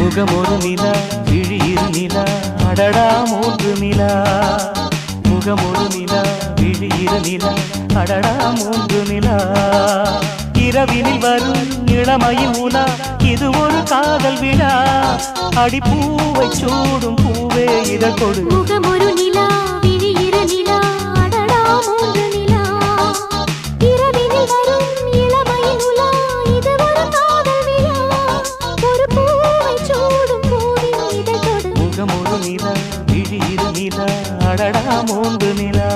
முகமொரு நிலா விழியிரு நிலா அடடா மூன்று நிலா முகமொரு நிலா விழியிரு நிலா அடடா மூன்று நிலா இரவினில் வரும் இளமையின் உலா இது ஒரு காதல் விழா அடிப்பூவை சூடும் பூவே இதழ் கொடு முகமொரு நிலா விழியிரு நிலா அடடா மூன்று நிலா இரவினில் வரும் இளமையின் உலா இது ஒரு காதல் விழா ஒரு பூவை சூடும் பூவின் இதழ் கொடு முகமொரு நிலா விழியிரு நிலா அடடா மூன்று நிலா